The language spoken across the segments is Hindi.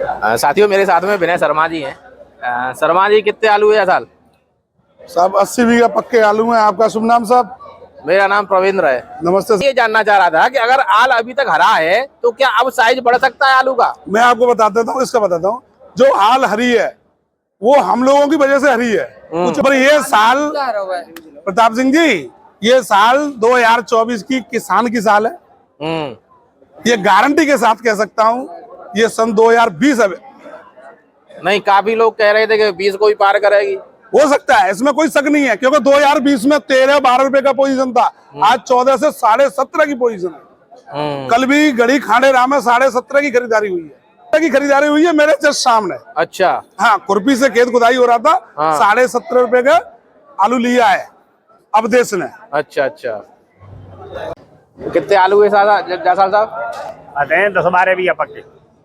साथियों मेरे साथ में विनय शर्मा जी हैं। शर्मा जी कितने आलू है साल? साहब 80 बीघा पक्के आलू हैं। आपका शुभ नाम साहब? मेरा नाम प्रवीन्द्र है। नमस्ते। ये जानना चाह रहा था कि अगर आल अभी तक हरा है तो क्या अब साइज बढ़ सकता है आलू का? मैं आपको बता देता हूँ, इसका बताता हूँ। जो आल हरी है वो हम लोगों की वजह से हरी है कुछ, पर ये साल प्रताप सिंह जी, ये साल 2024 की किसान की साल है। ये गारंटी के साथ कह सकता हूँ। ये सन 2020 है। नहीं, काफी लोग कह रहे थे कि 20 को ही पार करेगी। हो सकता है, इसमें कोई शक नहीं है, क्योंकि 2020 में 13-12 रुपए का पोजीशन था। आज 14 से 17.5 की पोजीशन है। कल भी गड़ी खांडे राम में 17.5 की खरीदारी हुई है। मेरे जस्ट सामने। अच्छा। हाँ, खुरपी से खेत खुदाई हो रहा था। हाँ। 17.5 रुपए का आलू लिया है अवदेश ने। अच्छा। कितने आलू है जासाल साहब? आते हैं 10-12 बीघा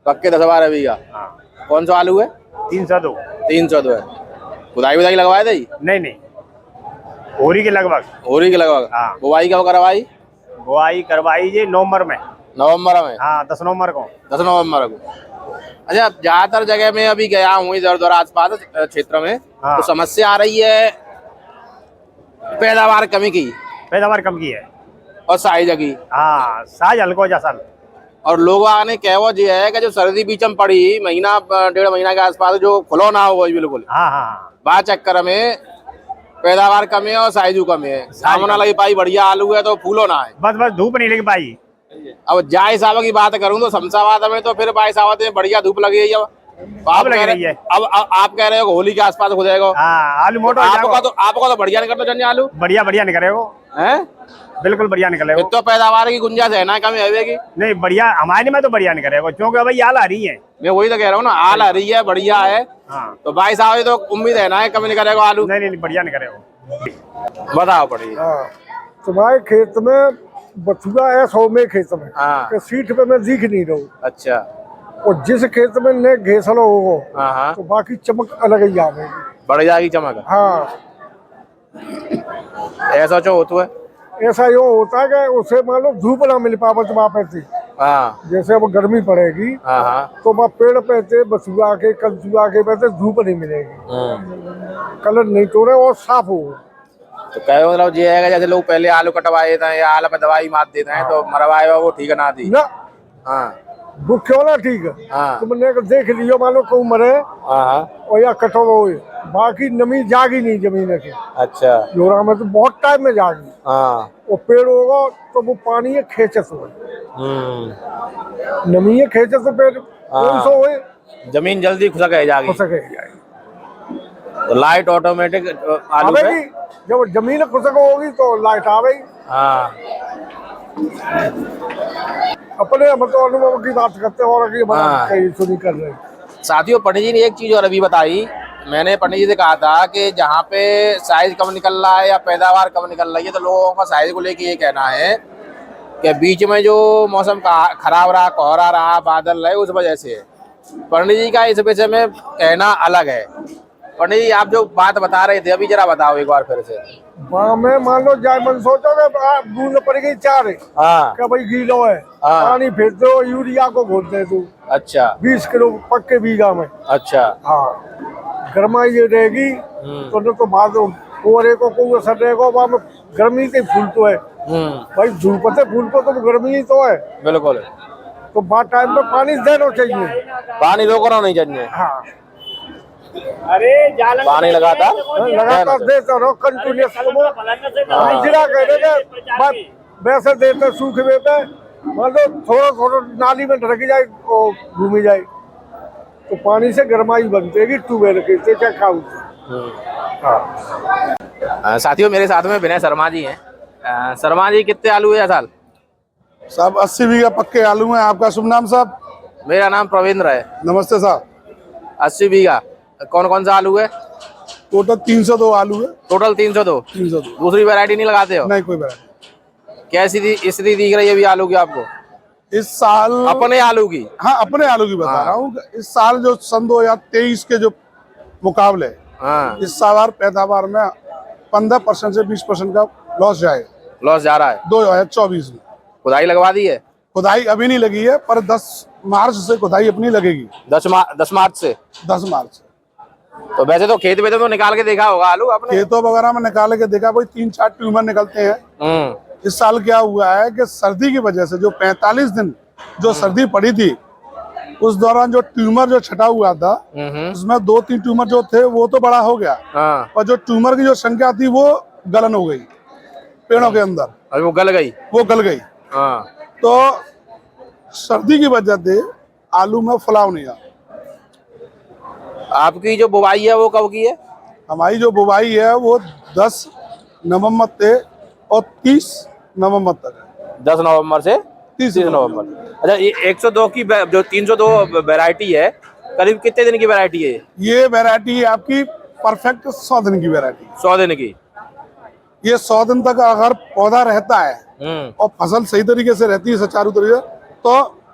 पक्के 10-12 बीघा। हाँ। कौन सा आलू है? 302 है। खुदाई वुदाई लगवाए थे? नहीं, होरी के लगभग। हाँ। बुआई कब करवाई? बुआई करवाई जी नवंबर में। हाँ, 10 नवंबर को। अच्छा, ज्यादातर जगह में अभी गया हूँ इधर उधर आसपास क्षेत्र में। हाँ। तो समस्या आ रही है पैदावार कम की है और साइज की। हाँ, साइज हल्को जासल। और लोग आने कहवत ये है कि जो सर्दी बीचम पड़ी महीना 1.5 महीना के आसपास जो खुलो ना हो बिल्कुल। हाँ। बात चक्कर में पैदावार कम है और साइज कम है। सामना लगी पाई बढ़िया आलू है तो फूलो ना है। बस धूप नहीं लगी पाई। अब जाय साहब की बात करूं तो शमशाबाद में तो फिर भाई साहब में बढ़िया धूप लगी है। अब आप कह रहे हो होली के आसपास हो जाएगा। हाँ, आलू मोटा आपको तो बढ़िया निकल तो आलू बढ़िया निकलेगा। बिल्कुल बढ़िया निकलेगा। तो पैदावार की गुंजाइश है ना कमी है? नहीं, बढ़िया हमारे में तो बढ़िया निकलेगा, क्योंकि भाई आल हरी है। मैं वही तो कह रहा हूँ ना, आल हरी है, बढ़िया है। हाँ। तो भाई साहब तो उम्मीद है ना कमी निकलेगा आलू? नहीं, बढ़िया निकलेगा। बताओ पड़ी। तुम्हारे खेत में बथुआ है 100 में खेत में। हाँ। सीट पे मैं दिख नहीं रहूं। अच्छा। और जिस खेत में ने घेसलो होगा तो बाकी चमक अलग ही आवेगी, बढ़ जाएगी चमक। हाँ, ऐसा जो होता है, ऐसा यो होता है कि उसे मान लो धूप ना मिल पावत वहाँ पे थी। हाँ। जैसे अब गर्मी पड़ेगी। हाँ। तो वहाँ पेड़ पे थे बसुआ के कलसुआ के पे धूप नहीं मिलेगी, कलर नहीं तोड़े और साफ हो। तो कहे मतलब ये है जैसे लोग पहले आलू कटवाए थे या आलू पे दवाई मार देते हैं। हाँ। तो मरवाए वो ठीक ना थी ना। हाँ, वो क्यों ना ठीक है। हाँ। तुमने देख लियो मान लो कहूँ मरे। हाँ। और या कटो बाकी नमी जागी नहीं जमीन की। अच्छा। जोरा में तो बहुत टाइम में जागी। हाँ। वो पेड़ होगा तो वो पानी है खेचत हो, नमी है खेचत से पेड़। हाँ। जमीन जल्दी खुशक जाएगी। तो लाइट ऑटोमेटिक आलू पे जब जमीन खुशक होगी तो लाइट आवेगी। हाँ। अपने हम तो अनुभव की बात करते हैं और सुनी कर रहे हैं। साथियों, पंडित जी ने एक चीज और अभी बताई। मैंने पंडित जी से कहा था कि जहाँ पे साइज कम निकल रहा है या पैदावार कम निकल रही है तो लोगों का साइज को लेके ये कहना है कि बीच में जो मौसम खराब रहा, कोहरा रहा, बादल रहे, उस वजह से। पंडित जी का इस विषय में कहना अलग है। पंडित जी, आप जो बात बता रहे थे अभी जरा बताओ एक बार फिर से। में मान लो जाए मन सोचोगे बूंद पड़ गई 4। हाँ। क्या भाई गीलो है। हाँ। पानी फेर दो, यूरिया को घोल दे दो। अच्छा। 20 किलो पक्के बीघा में। अच्छा। हाँ, गर्माई ये रहेगी तो न तो बाद कोहरे को कोई असर रहेगा। वहाँ में गर्मी के फूल तो है भाई, धूप से फूल तो गर्मी ही तो है। बिल्कुल। तो बाद टाइम पे पानी देना चाहिए, पानी रोकना नहीं चाहिए। हाँ। अरे पानी लगातार देता रहो कंटिन्यूस। वैसे देते सूख देते मान लो थोड़ा नाली में ढकी जाए घूमी जाए तो पानी से गर्माई बनती है ट्यूबवेल के क्या खाऊ। हाँ। साथियों, मेरे साथ में विनय शर्मा जी हैं। शर्मा जी कितने आलू है साल? साहब 80 बीघा पक्के आलू हैं। आपका शुभ नाम साहब? मेरा नाम प्रवीन्द्र है। नमस्ते साहब। 80 बीघा कौन सा आलू है? टोटल 302 आलू है। टोटल 302। दूसरी वैरायटी नहीं लगाते हो? नहीं, कोई वैरायटी। कैसी स्थिति दिख रही है अभी आलू की आपको इस साल? अपने आलू की? हाँ, अपने आलू की बता रहा हूँ। इस साल जो सन 2023 के जो मुकाबले, हाँ, इस साल पैदावार में 15% से 20% का लॉस जा रहा है 2024 में। खुदाई लगवा दी है? खुदाई अभी नहीं लगी है, पर 10 मार्च से खुदाई अपनी लगेगी। 10 मार्च से। 10 मार्च से। तो वैसे तो खेत में तो निकाल के देखा होगा आलू आपने? खेतों वगैरह में निकाल के देखा, कोई 3-4 ट्यूमर निकलते हैं। इस साल क्या हुआ है कि सर्दी की वजह से जो 45 दिन जो सर्दी पड़ी थी, उस दौरान जो ट्यूमर जो छटा हुआ था, उसमें 2-3 ट्यूमर जो थे वो तो बड़ा हो गया, और जो ट्यूमर की जो संख्या थी वो गलन हो गई पेड़ों के अंदर। और वो गल गई? वो गल गई। तो सर्दी की वजह से आलू में फलाव नहीं आया। आपकी जो बुवाई है वो कब की है? हमारी जो बुवाई है वो 10 नवंबर से और 30 नवंबर तक है। 10 नवंबर से 30 नवंबर। अच्छा, ये 102 की जो 302 वैरायटी है, करीब कितने दिन की वैरायटी है? ये वैरायटी है आपकी परफेक्ट 100 दिन की वैरायटी। 100 दिन की। ये 100 दिन तक अगर पौधा रहता है और फसल सही तरीके से रहती है, सुचारू तरीके से, तो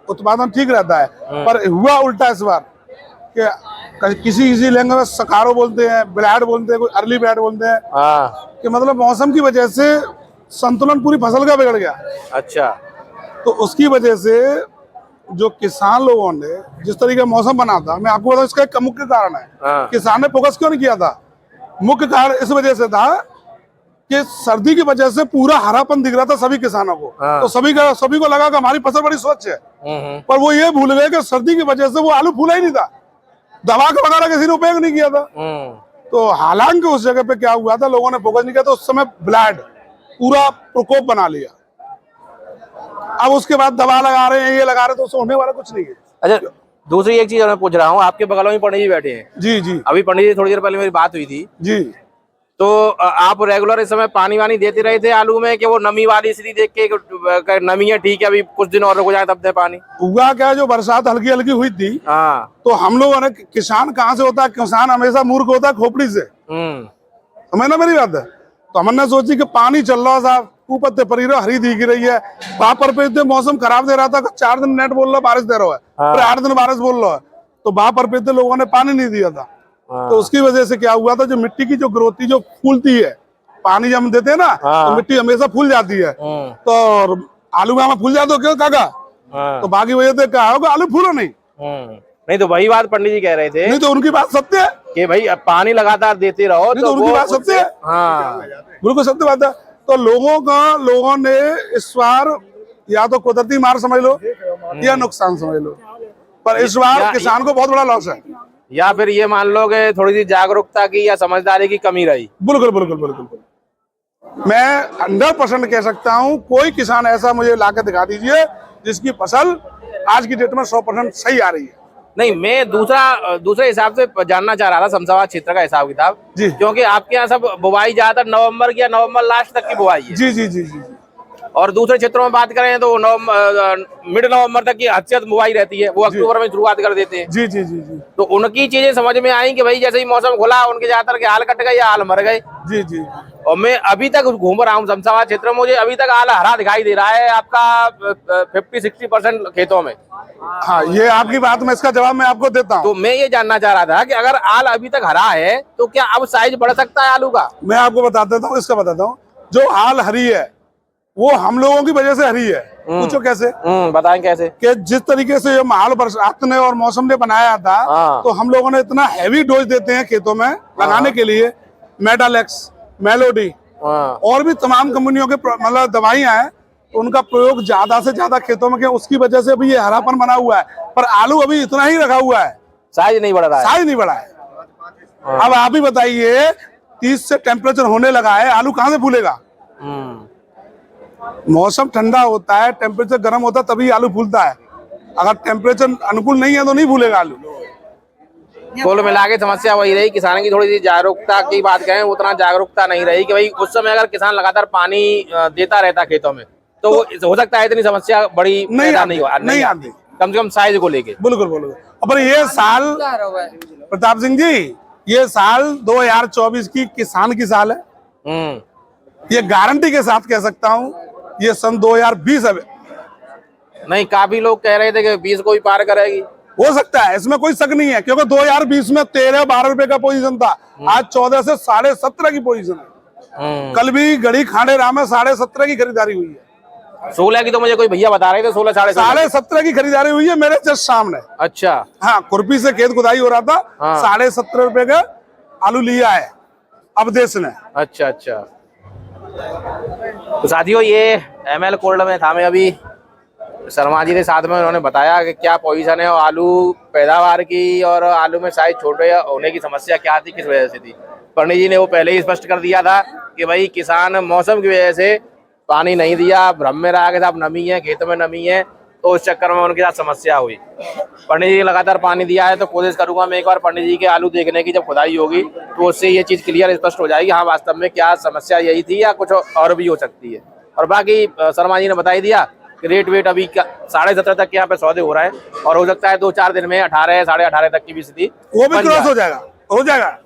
उत्पादन ठीक रहता है। पर हुआ उल्टा इस बार कि किसी लैंग्वेज में सकारो बोलते हैं, ब्लैड बोलते हैं, कोई अर्ली ब्लैड बोलते हैं, कि मतलब मौसम की वजह से संतुलन पूरी फसल का बिगड़ गया। अच्छा। तो उसकी वजह से जो किसान लोगों ने जिस तरीके का मौसम बना था, मैं आपको बताऊं इसका एक मुख्य कारण है। किसान ने फोकस क्यों नहीं किया था? मुख्य कारण इस वजह से था कि सर्दी की वजह से पूरा हरापन दिख रहा था सभी किसानों को। तो सभी को लगा कि हमारी फसल बड़ी स्वच्छ है, पर वो ये भूल गए कि सर्दी की वजह से वो आलू फूला ही नहीं था, दवा का वगैरह किसी ने उपयोग नहीं किया था। तो हालांकि उस जगह पे क्या हुआ था, लोगों ने फोकस नहीं किया, तो उस समय ब्लैड पूरा प्रकोप बना लिया। अब उसके बाद दवा लगा रहे हैं, ये लगा रहे हैं, तो उससे होने वाला कुछ नहीं है। अच्छा, दूसरी एक चीज मैं पूछ रहा हूँ, आपके बगल में पंडित जी बैठे हैं। जी जी। अभी पंडित जी थोड़ी देर पहले मेरी बात हुई थी जी। तो आप रेगुलर इस समय पानी वानी देते रहे थे आलू में, कि वो नमी वाली स्थिति देख के नमी है ठीक है अभी कुछ दिन और रुक जाए तब दे पानी? हुआ क्या, जो बरसात हल्की हल्की हुई थी, तो हम लोगों ने, किसान कहाँ से होता है, किसान हमेशा मूर्ख होता है खोपड़ी से, समझना मेरी बात है। तो हमने सोची कि पानी चल रहा साहब, ऊपर ते परी रहा, हरी दिख रही है, वहां पर मौसम खराब दे रहा था, 4 दिन नेट बोल रहा बारिश दे रहा है, फिर 8 दिन बारिश बोल रहा है, तो वहां पर लोगों ने पानी नहीं दिया था। तो उसकी वजह से क्या हुआ था, जो मिट्टी की जो ग्रोथ जो फूलती है, पानी जब हम देते हैं ना, तो मिट्टी हमेशा फूल जाती है। तो आलू में फूल जाते हो क्यों काका? तो बाकी वजह से क्या होगा, आलू फूलो नहीं। नहीं तो वही बात पंडित जी कह रहे थे। नहीं तो उनकी बात सत्य है कि भाई पानी लगातार देते रहो, तो उनकी बात सत्य है। हाँ, बिल्कुल सत्य बात है। तो लोगों ने इस बार या तो कुदरती मार समझ लो या नुकसान समझ लो, पर इस बार किसान को बहुत बड़ा लॉस है। या फिर ये मान लो कि थोड़ी सी जागरूकता की या समझदारी की कमी रही। बिल्कुल बिल्कुल बिल्कुल। मैं 100% कह सकता हूँ, कोई किसान ऐसा मुझे लाके दिखा दीजिए जिसकी फसल आज की डेट में 100% सही आ रही है। नहीं, मैं दूसरे हिसाब से जानना चाह रहा था शमशाबाद क्षेत्र का हिसाब किताब, क्योंकि आपके यहाँ सब बुवाई ज्यादातर नवंबर की या नवंबर लास्ट तक की बुवाई है। जी जी जी जी। और दूसरे क्षेत्रों में बात करें तो मिड नवंबर तक की हद बुवाई रहती है, वो अक्टूबर में शुरुआत कर देते हैं। जी जी जी जी। तो उनकी चीजें समझ में आई कि भाई जैसे ही मौसम खुला उनके ज्यादातर के हाल कट गए या हाल मर गए। जी जी। और मैं अभी तक घूम रहा हूँ शमशाबाद क्षेत्र में, मुझे अभी तक हाल हरा दिखाई दे रहा है आपका 50-60% खेतों में। हाँ, ये आपकी बात में इसका जवाब मैं आपको देता हूँ। तो मैं ये जानना चाह रहा था कि अगर आल अभी तक हरा है तो क्या अब साइज बढ़ सकता है आलू का? मैं आपको बता देता हूँ, इसका बताता हूँ। जो हाल हरी है वो हम लोगों की वजह से हरी है। पूछो कैसे? बताएं कैसे? कि जिस तरीके से माहौल बरसात ने और मौसम ने बनाया था, तो हम लोगों ने इतना हैवी डोज देते हैं खेतों में लगाने के लिए, मेटालेक्स, मेलोडी और भी तमाम कंपनियों के मतलब दवाइयां हैं, तो उनका प्रयोग ज्यादा से ज्यादा खेतों में किया, उसकी वजह से अभी ये हरापन बना हुआ है। पर आलू अभी इतना ही रखा हुआ है, साइज नहीं बढ़ रहा है। साइज नहीं बढ़ा है। अब आप ही बताइए, 30 से टेम्परेचर होने लगा है, आलू कहाँ से फूलेगा? मौसम ठंडा होता है, टेम्परेचर गर्म होता है, तभी आलू फूलता है। अगर टेम्परेचर अनुकूल नहीं है तो नहीं फूलेगा आलू। कुल मिला के समस्या वही रही, किसानों की थोड़ी सी जागरूकता की बात करें, उतना जागरूकता नहीं रही कि भाई उस समय अगर किसान लगातार पानी देता रहता खेतों में तो हो सकता है इतनी समस्या बड़ी नहीं आती, कम से कम साइज को लेके। बिल्कुल बिल्कुल। अब ये साल प्रताप सिंह जी, ये साल 2024 की किसान की साल है, ये गारंटी के साथ कह सकता हूँ। ये सन 2020 है। नहीं, काफी लोग कह रहे थे कि 20 को ही पार करेगी। हो सकता है, इसमें कोई शक नहीं है, क्योंकि 2020 में 13-12 रुपए का पोजीशन था, आज 14 से 17.5 की पोजीशन है। कल भी गड़ी खांडे राम में 17.5 की खरीदारी हुई है। 16 की तो मुझे कोई भैया बता रहे थे, 16 साढ़े 17.5 की खरीदारी हुई है मेरे जस्ट सामने। अच्छा। हाँ, खुरपी से खेत खुदाई हो रहा था। हाँ। 17.5 रुपए का आलू लिया है अवदेश ने। अच्छा अच्छा। तो साथियों ये ML कोल्ड में था, मैं अभी शर्मा जी के साथ में, उन्होंने बताया कि क्या पोजीशन है और आलू पैदावार की और आलू में साइज छोटे होने की समस्या क्या थी, किस वजह से थी। पंडित जी ने वो पहले ही स्पष्ट कर दिया था कि भाई किसान मौसम की वजह से पानी नहीं दिया, भ्रम में रहा कि साहब नमी है, खेत में नमी है, तो उस चक्कर में उनके साथ समस्या हुई। पंडित जी ने लगातार पानी दिया है, तो कोशिश करूंगा मैं एक बार पंडित जी के आलू देखने की, जब खुदाई होगी तो उससे ये चीज क्लियर स्पष्ट हो जाएगी, हाँ वास्तव में क्या समस्या यही थी या कुछ और भी हो सकती है। और बाकी शर्मा जी ने बता ही दिया कि रेट वेट अभी 17.5 तक यहाँ पे सौदे हो रहा है, और हो सकता है 2-4 दिन में 18 साढ़े 18 तक की भी स्थिति वो भी क्रॉस हो जाएगा, हो जाएगा।